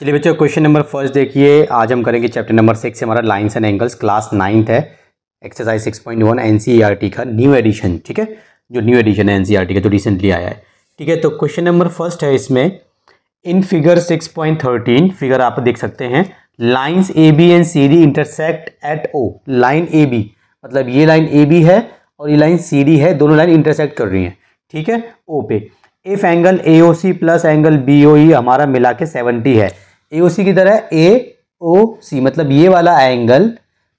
चलिए बच्चों, question number first देखिए। आज हम करेंगे चैप्टर नंबर 6 से हमारा lines and angles, class 9th है, एक्सरसाइज 6.1 एनसीईआरटी का न्यू एडिशन। ठीक है, जो न्यू एडिशन है एनसीईआरटी का, जो रिसेंटली आया है। ठीक है, तो क्वेश्चन नंबर फर्स्ट है इसमें, इन फिगर 6.13 फिगर आप देख सकते हैं, lines A B and C D intersect at O. Line A B मतलब ये लाइन ए बी है और ये लाइन सी डी है, दोनों लाइन इंटरसेक्ट कर रही हैं। ठीक है, ओ पे if angle A O C plus angle B O E हमारा मिला के 70 है। ए ओ सी की तरह ए ओ सी मतलब ये वाला एंगल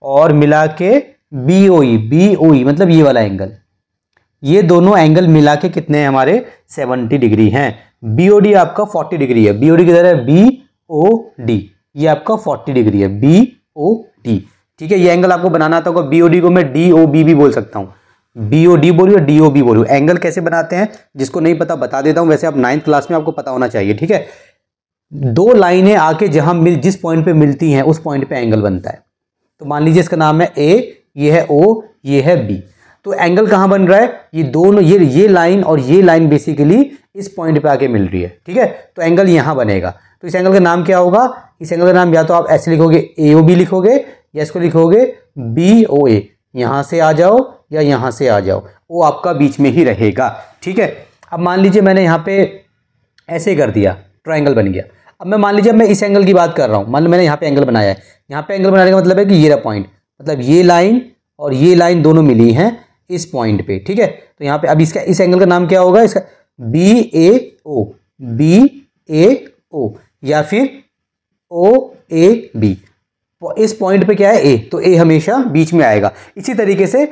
और मिला के बी ओ ई मतलब ये वाला एंगल, ये दोनों एंगल मिला के कितने हैं हमारे 70 डिग्री हैं। बी ओ डी आपका 40 डिग्री है, बी ओ डी की तरह बी ओ डी, ये आपका 40 डिग्री है, बी ओ डी। ठीक है, ये एंगल आपको बनाना आता होगा। बी ओ डी को मैं डी ओ बी भी बोल सकता हूँ, बी ओ डी बोलूँ या डी ओ बी बोलूँ। एंगल कैसे बनाते हैं जिसको नहीं पता बता देता हूँ, वैसे आप 9th क्लास में आपको पता होना चाहिए। ठीक है, दो लाइनें आके जहां जिस पॉइंट पे मिलती हैं उस पॉइंट पे एंगल बनता है। तो मान लीजिए इसका नाम है ए, ये है ओ, ये है बी। तो एंगल कहां बन रहा है, ये दोनों, ये लाइन और ये लाइन बेसिकली इस पॉइंट पे आके मिल रही है। ठीक है, तो एंगल यहां बनेगा। तो इस एंगल का नाम क्या होगा, इस एंगल का नाम या तो आप ऐसे लिखोगे ए ओ बी लिखोगे, या इसको लिखोगे बी ओ ए। यहां से आ जाओ या यहां से आ जाओ, वो आपका बीच में ही रहेगा। ठीक है, अब मान लीजिए मैंने यहाँ पे ऐसे कर दिया, ट्रायंगल बन गया। अब मैं मान लीजिए मैं इस एंगल की बात कर रहा हूँ, मान लो मैंने यहाँ पे एंगल बनाया है। यहाँ पे एंगल बनाने का मतलब है कि ये रहा पॉइंट, मतलब ये लाइन और ये लाइन दोनों मिली हैं इस पॉइंट पे। ठीक है, तो यहाँ पे अब इसका इस एंगल का नाम क्या होगा, इसका बी ए ओ, बी ए ओ, या फिर ओ ए बी। इस पॉइंट पे क्या है ए, तो ए हमेशा बीच में आएगा। इसी तरीके से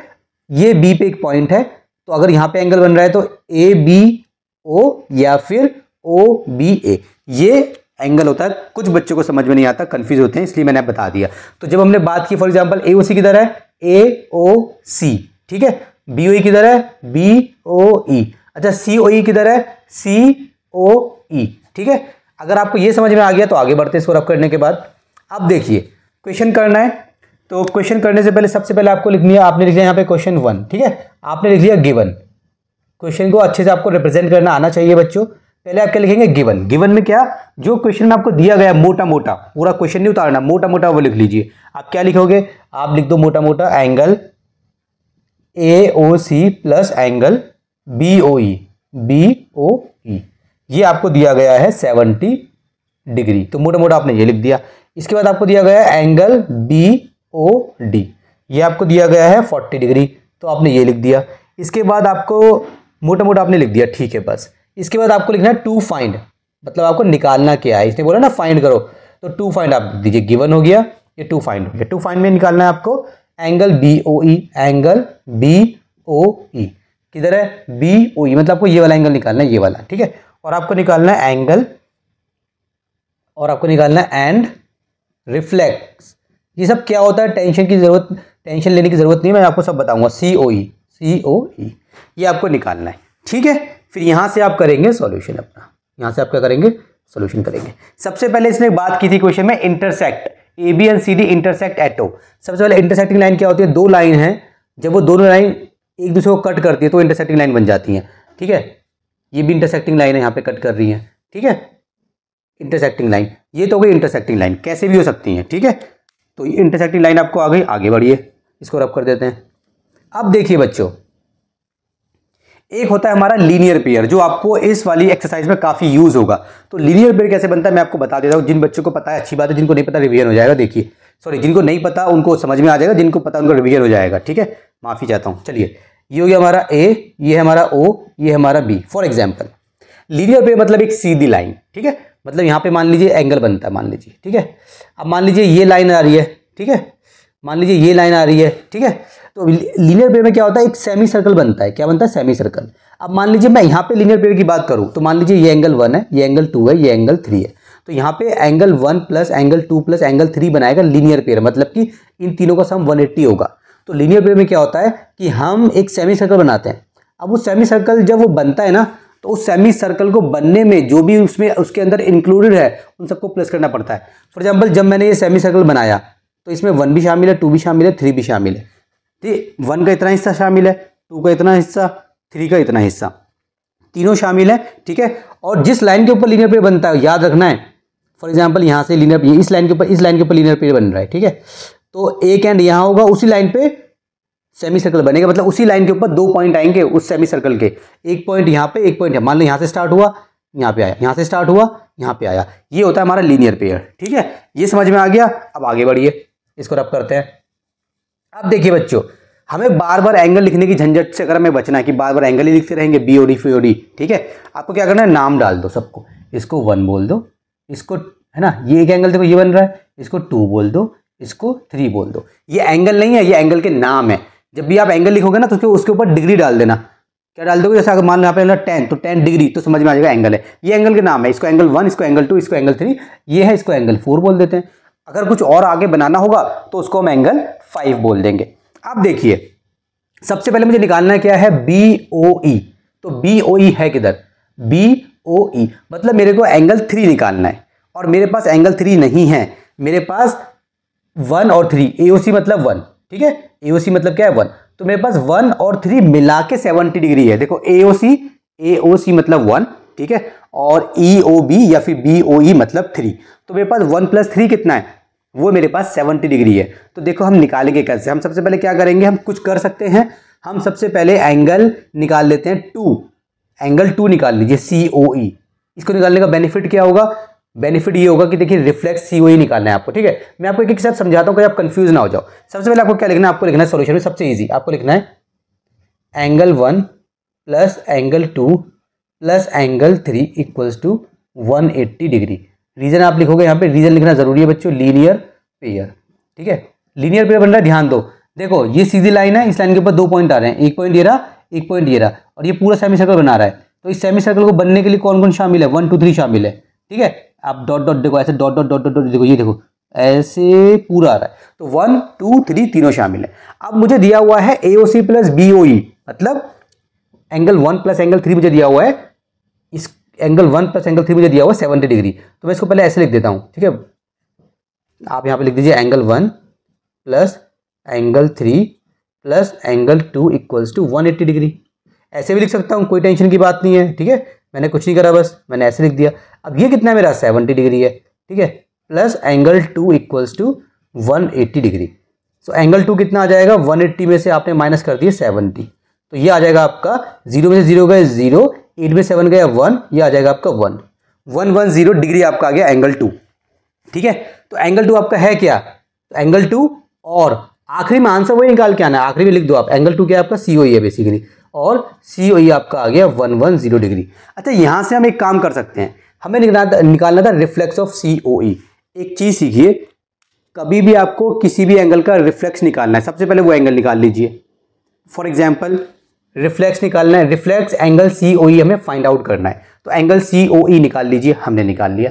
ये बी पे एक पॉइंट है, तो अगर यहाँ पे एंगल बन रहा है तो ए बी ओ या फिर ओ बी ए, ये एंगल होता है। कुछ बच्चों को समझ में नहीं आता, कंफ्यूज होते हैं, इसलिए मैंने बता दिया। तो जब हमने बात की फॉर एग्जांपल ए ओ सी की तरह ए ओ सी, ठीक है, बी ओ ई की तरह बी ओ ई, अच्छा सी ओ ई की तरह सी ओ ई। ठीक है, अगर आपको ये समझ में आ गया तो आगे बढ़ते इसको रफ करने के बाद। अब देखिए क्वेश्चन करना है, तो क्वेश्चन करने से पहले सबसे पहले आपको लिख लिया, आपने लिख लिया यहाँ पे क्वेश्चन 1। ठीक है, आपने लिख लिया गिवन। क्वेश्चन को अच्छे से आपको रिप्रेजेंट करना आना चाहिए बच्चों। पहले आप क्या लिखेंगे, गिवन। गिवन में क्या, जो क्वेश्चन में आपको दिया गया मोटा मोटा, पूरा क्वेश्चन नहीं उतारना, मोटा मोटा वो लिख लीजिए। आप क्या लिखोगे, आप लिख दो मोटा मोटा angle A O C plus angle B O E, B O E, ये आपको दिया गया है 70 डिग्री। तो मोटा मोटा आपने ये लिख दिया। इसके बाद आपको दिया गया है एंगल बी ओ डी, ये आपको दिया गया है 40 डिग्री, तो आपने ये लिख दिया। इसके बाद आपको मोटा मोटा आपने लिख दिया, ठीक है बस। इसके बाद आपको लिखना है टू फाइंड, मतलब आपको निकालना क्या है। इसने बोला ना फाइंड करो, तो टू फाइंड आप लिख दीजिए। गिवन हो गया, ये टू फाइंड हो गया। टू फाइंड में निकालना है आपको एंगल बी ओ ई, एंगल बी ओ ई किधर है, बी ओ ई, मतलब आपको ये वाला एंगल निकालना है, ये वाला। ठीक है, और आपको निकालना है एंगल, और आपको निकालना है एंड रिफ्लेक्स। ये सब क्या होता है, टेंशन की जरूरत, टेंशन लेने की जरूरत नहीं है, मैं आपको सब बताऊंगा। सी ओ ई, ये आपको निकालना है। ठीक है, फिर यहां से आप करेंगे सॉल्यूशन अपना, यहां से आप क्या करेंगे, सॉल्यूशन करेंगे। सबसे पहले इसने बात की थी क्वेश्चन में, intersect A B and C D intersect at O. सबसे पहले इंटरसेक्टिंग लाइन क्या होती है, दो लाइन है, जब वो दोनों लाइन एक दूसरे को कट करती है तो इंटरसेक्टिंग लाइन बन जाती है। ठीक है, ये भी इंटरसेक्टिंग लाइन है, यहाँ पे कट कर रही है। ठीक है, इंटरसेक्टिंग लाइन, ये तो हो गई इंटरसेक्टिंग लाइन, कैसे भी हो सकती है। ठीक है, तो ये इंटरसेक्टिंग लाइन आपको आ गई, आगे बढ़िए, इसको रब कर देते हैं। अब देखिए बच्चों, एक होता है हमारा लीनियर पेयर, जो आपको इस वाली एक्सरसाइज में काफी यूज होगा। तो लीनियर पेयर कैसे बनता है मैं आपको बता देता हूं। जिन बच्चों को पता है अच्छी बात है, जिनको नहीं पता रिवीजन हो जाएगा। देखिए, सॉरी, जिनको नहीं पता उनको समझ में आ जाएगा, जिनको पता उनको रिवीजन हो जाएगा। ठीक है, माफी चाहता हूं। चलिए, ये हो गया हमारा ए, ये है हमारा ओ, ये है हमारा B. For example linear pair मतलब एक सीधी लाइन। ठीक है, मतलब यहाँ पे मान लीजिए एंगल बनता है, मान लीजिए। ठीक है, अब मान लीजिए ये लाइन आ रही है। ठीक है, मान लीजिए ये लाइन आ रही है। ठीक है, तो लीनियर पेयर में क्या होता है, एक सेमी सर्कल बनता है। क्या बनता है, सेमी सर्कल। अब मान लीजिए मैं यहाँ पे लीनियर पेयर की बात करूँ, तो मान लीजिए ये एंगल 1 है, ये एंगल 2 है, ये एंगल 3 है। तो यहाँ पे angle 1 plus angle 2 plus angle 3 बनाएगा लीनियर पेयर, मतलब कि इन तीनों का सम 180 होगा। तो लीनियर पेयर में क्या होता है कि हम एक सेमी सर्कल बनाते हैं। अब वो सेमी सर्कल जब वो बनता है ना, तो उस सेमी सर्कल को बनने में जो भी उसमें उसके अंदर इंक्लूडेड है उन सबको प्लस करना पड़ता है। फॉर एग्जाम्पल, जब मैंने ये सेमी सर्कल बनाया तो इसमें 1 भी शामिल है, 2 भी शामिल है, 3 भी शामिल है। ठीक, 1 का इतना हिस्सा शामिल है, 2 का इतना हिस्सा, 3 का इतना हिस्सा, तीनों शामिल है। ठीक है, और जिस लाइन के ऊपर लीनियर पेयर बनता है, याद रखना है, फॉर एग्जांपल यहाँ से लीनियर, इस लाइन के ऊपर लीनियर पेयर बन रहा है, ठीक है। तो एक एंड यहाँ होगा, उसी लाइन पे सेमी सर्कल बनेगा, मतलब उसी लाइन के ऊपर 2 पॉइंट आएंगे उस सेमी सर्कल के, एक पॉइंट यहाँ पे, एक पॉइंट मान लो यहाँ से स्टार्ट हुआ यहाँ पे आया, यहाँ से स्टार्ट हुआ यहाँ पे आया, ये होता है हमारा लीनियर पेयर, ठीक है। ये समझ में आ गया। अब आगे बढ़िए, इसको रब करते हैं। अब देखिए बच्चों, हमें बार बार एंगल लिखने की झंझट से अगर हमें बचना है कि बार बार एंगल ही लिखते रहेंगे BOD FOD, ठीक है। आपको क्या करना है, नाम डाल दो सबको, इसको 1 बोल दो, इसको, है ना, ये एक एंगल देखो ये बन रहा है, इसको 2 बोल दो, इसको 3 बोल दो। ये एंगल नहीं है, ये एंगल के नाम है। जब भी आप एंगल लिखोगे ना तो उसके ऊपर डिग्री डाल देना। क्या डाल दोगे, जैसे अगर मान लो यहाँ पे 10, तो 10 डिग्री, तो समझ में आ जाएगा एंगल है। ये एंगल के नाम है, इसको एंगल 1, इसको एंगल 2, इसको एंगल 3, ये है, इसको एंगल 4 बोल देते हैं। अगर कुछ और आगे बनाना होगा तो उसको हम एंगल 5 बोल देंगे। अब देखिए, सबसे पहले मुझे निकालना क्या है, BOE। तो BOE है किधर, BOE मतलब मेरे को एंगल 3 निकालना है, और मेरे पास एंगल 3 नहीं है, मेरे पास 1 और 3, AOC मतलब 1, ठीक है। AOC मतलब क्या है, 1, तो मेरे पास 1 और 3 मिला के 70 डिग्री है। देखो AOC मतलब 1, ठीक है, और EOB या फिर BOE मतलब 3, तो मेरे पास 1 + 3 कितना है, वो मेरे पास 70 डिग्री है। तो देखो हम निकालेंगे कैसे। हम सबसे पहले क्या करेंगे, हम कुछ कर सकते हैं, हम सबसे पहले एंगल निकाल लेते हैं 2, एंगल 2 निकाल लीजिए, COE। इसको निकालने का बेनिफिट क्या होगा, बेनिफिट ये होगा कि देखिए रिफ्लेक्स COE निकालना है आपको, ठीक है। मैं आपको एक एक साथ समझाता हूँ कि आप कंफ्यूज ना हो जाओ। सबसे पहले आपको क्या लिखना है, आपको लिखना है सॉल्यूशन में सबसे इजी, आपको लिखना है angle 1 + angle 2 + angle 3 = 180 degree. Reason आप लिखोगे, यहाँ पे रीजन लिखना जरूरी है बच्चों, लीनियर पेयर, ठीक है। लीनियर पेयर बन रहा है, ध्यान दो, देखो ये सीधी लाइन है, इस लाइन के ऊपर 2 पॉइंट आ रहे हैं, एक पॉइंट ये रहा, एक पॉइंट ये रहा, और ये पूरा सेमी सर्कल बना रहा है। तो इस सेमी सर्कल को बनने के लिए कौन कौन शामिल है, 1 2 3 शामिल है, ठीक है। आप डॉट डॉट देखो, ऐसे dot dot dot dot dot देखो, ये देखो ऐसे पूरा आ रहा है, तो 1 2 3 तीनों शामिल है। अब मुझे दिया हुआ है AOC + BOE, मतलब एंगल 1 + एंगल 3 मुझे दिया हुआ है, इस एंगल 1 + एंगल 3 मुझे दिया हुआ है 70 डिग्री। तो मैं इसको पहले ऐसे लिख देता हूँ, ठीक है। आप यहाँ पे लिख दीजिए एंगल 1 + एंगल 3 + एंगल 2 = 180 डिग्री। ऐसे भी लिख सकता हूँ, कोई टेंशन की बात नहीं है, ठीक है। मैंने कुछ नहीं करा, बस मैंने ऐसे लिख दिया। अब ये कितना है मेरा, 70 डिग्री है, ठीक है, plus angle 2 = 180 degree. So angle 2 कितना आ जाएगा, 180 में से आपने माइनस कर दिए 70, तो ये आ जाएगा आपका 0 में से 0 गए 0, 8 में 7 गया 1, ये आ जाएगा आपका 110 डिग्री आपका आ गया एंगल 2, ठीक है। तो एंगल 2 आपका है क्या, एंगल 2, और आखिरी में आंसर वही निकाल के आना है, आखिरी में लिख दो आप, एंगल 2 क्या है आपका, COE है बेसिकली, और COE आपका आ गया 110 डिग्री। अच्छा, यहां से हम एक काम कर सकते हैं, हमें निकालना था रिफ्लेक्स ऑफ COE। एक चीज सीखिए, कभी भी आपको किसी भी एंगल का रिफ्लेक्स निकालना है, सबसे पहले वो एंगल निकाल लीजिए। फॉर एग्जाम्पल रिफ्लेक्स निकालना है, रिफ्लेक्स एंगल COE हमें फाइंड आउट करना है, तो एंगल COE निकाल लीजिए, हमने निकाल लिया।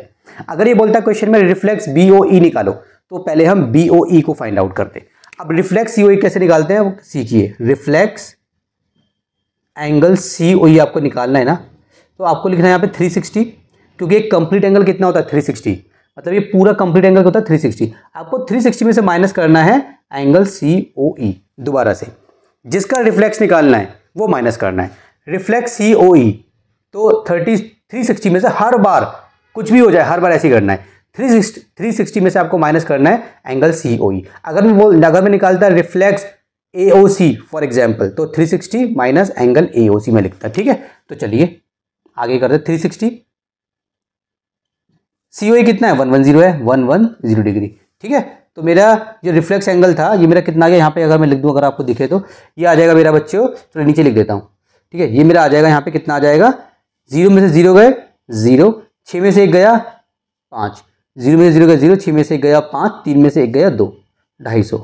अगर ये बोलता है क्वेश्चन में रिफ्लेक्स BOE निकालो, तो पहले हम BOE को फाइंड आउट करते हैं। अब रिफ्लेक्स COE कैसे निकालते हैं वो सीखिए। रिफ्लेक्स एंगल COE आपको निकालना है ना, तो आपको लिखना है यहाँ पे 360, क्योंकि एक कंप्लीट एंगल कितना होता है 360, मतलब ये पूरा कंप्लीट एंगल होता है 360। आपको 360 में से माइनस करना है एंगल COE, दोबारा से जिसका रिफ्लेक्स निकालना है वो माइनस करना है। रिफ्लेक्स COE तो 360 में से हर बार कुछ भी हो जाए, हर बार ऐसे ही करना है, 360 में से आपको माइनस करना है एंगल COE। अगर मैं निकालता रिफ्लेक्स AOC फॉर एग्जाम्पल, तो 360 माइनस एंगल AOC में लिखता है, ठीक है। तो चलिए आगे करते हैं। 360 COE कितना है, 110 है, 110 डिग्री, ठीक है। तो मेरा जो रिफ्लेक्स एंगल था ये मेरा कितना आ गया, यहाँ पे अगर मैं लिख दूँ, अगर आपको दिखे तो ये आ जाएगा मेरा बच्चों, तो नीचे लिख देता हूँ, ठीक है। ये मेरा आ जाएगा यहाँ पे कितना आ जाएगा, 0 में से 0 गए 0, 6 में से 1 गया 5, 0 में से 0 गया 0, 6 में से 1 गया 5, 3 में से 1 गया 2, 250।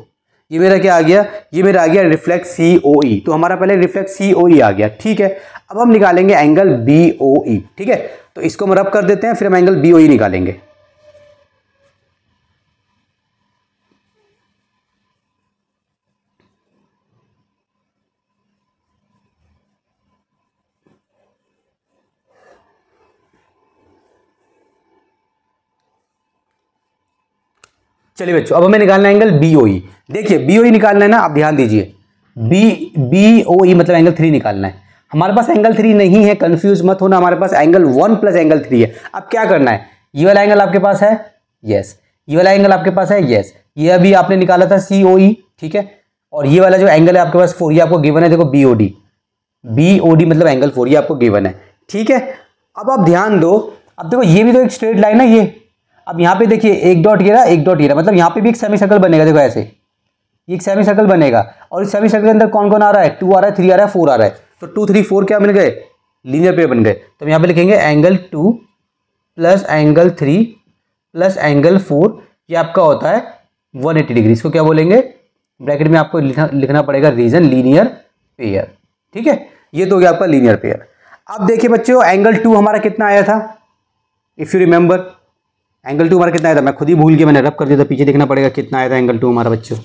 ये मेरा क्या आ गया, ये मेरा आ गया रिफ्लेक्स COE। तो हमारा पहले रिफ्लेक्स COE आ गया, ठीक है। अब हम निकालेंगे एंगल BOE, ठीक है। तो इसको हम रब कर देते हैं, फिर हम एंगल BOE निकालेंगे। चलिए बच्चों, अब हमें निकालना है एंगल BOE। देखिए BOE निकालना है ना, आप ध्यान दीजिए, BOE मतलब एंगल 3 निकालना है। हमारे पास एंगल 3 नहीं है, कंफ्यूज मत होना, हमारे पास एंगल 1 + एंगल 3 है। अब क्या करना है, ये वाला एंगल आपके पास है, यस। ये वाला एंगल आपके पास है, यस। ये अभी आपने निकाला था COE, ठीक है। और ये वाला जो एंगल है आपके पास 4, ये आपको गिवन है, देखो BOD, BOD मतलब एंगल 4, ये आपको गिवन है, ठीक है। अब आप ध्यान दो, अब देखो ये भी तो एक स्ट्रेट लाइन है ये। अब यहाँ पे देखिए एक डॉट ये रहा, एक डॉट ये रहा, मतलब यहाँ पे भी एक सेमी सर्कल बनेगा, देखो ऐसे ये एक सेमी सर्कल बनेगा। और इस सेमी सर्कल के अंदर कौन कौन आ रहा है, 2 आ रहा है, 3 आ रहा है, 4 आ रहा है। तो 2 3 4 क्या बन गए, लीनियर पेयर बन गए। तो हम यहाँ पे लिखेंगे angle 2 plus angle 3 plus angle 4, ये आपका होता है 180 डिग्री। इसको क्या बोलेंगे, ब्रैकेट में आपको लिखना पड़ेगा रीजन लीनियर पेयर, ठीक है। ये तो हो गया आपका लीनियर पेयर। अब देखिए बच्चों एंगल 2 हमारा कितना आया था, इफ यू रिमेंबर एंगल 2 हमारा कितना आया था, मैं खुद ही भूल गया, मैंने रब कर दिया था, पीछे देखना पड़ेगा कितना आया था एंगल 2 हमारा बच्चों,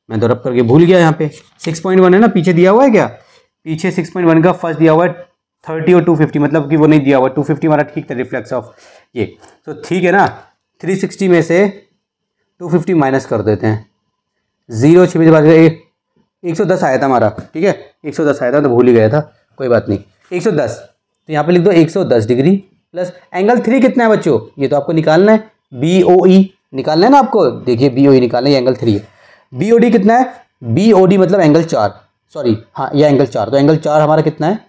मैं तो रब करके भूल गया। यहाँ पे 6.1 है ना, पीछे दिया हुआ है क्या, पीछे 6.1 का फर्स्ट दिया हुआ है 30 और 250, मतलब कि वो नहीं दिया हुआ, 250 हमारा ठीक था, रिफ्लेक्स ऑफ ये, तो ठीक है ना। 360 में से 250 माइनस कर देते हैं, 0 6 बाद 110 आया था हमारा, ठीक है, 110 आया था, तो भूल ही गया था, कोई बात नहीं। 110, तो यहाँ पे लिख दो 110 डिग्री प्लस एंगल 3 कितना है बच्चों, ये तो आपको निकालना है, BOE निकालना है ना आपको, देखिए BOE निकालना है, एंगल 3 है। BOD कितना है, BOD मतलब एंगल 4, सॉरी हाँ ये एंगल 4, तो एंगल 4 हमारा कितना है,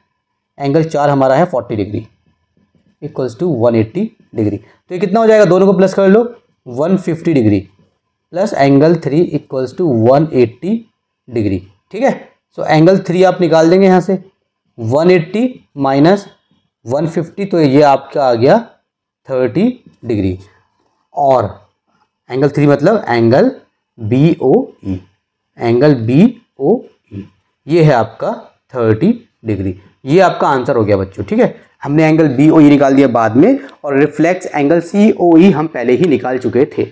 एंगल 4 हमारा है 40 डिग्री इक्वल्स टू 180 डिग्री। तो ये कितना हो जाएगा, दोनों को प्लस कर लो, 150 degree plus angle 3 equals to 180 degree, ठीक है। सो एंगल 3 आप निकाल देंगे यहाँ से, 180 माइनस 150, तो ये आपका आ गया 30 डिग्री। और एंगल 3 मतलब एंगल BOE, एंगल BOE ये है आपका 30 डिग्री। ये आपका आंसर हो गया बच्चों, ठीक है। हमने एंगल BOE निकाल दिया बाद में, और रिफ्लेक्स एंगल COE हम पहले ही निकाल चुके थे।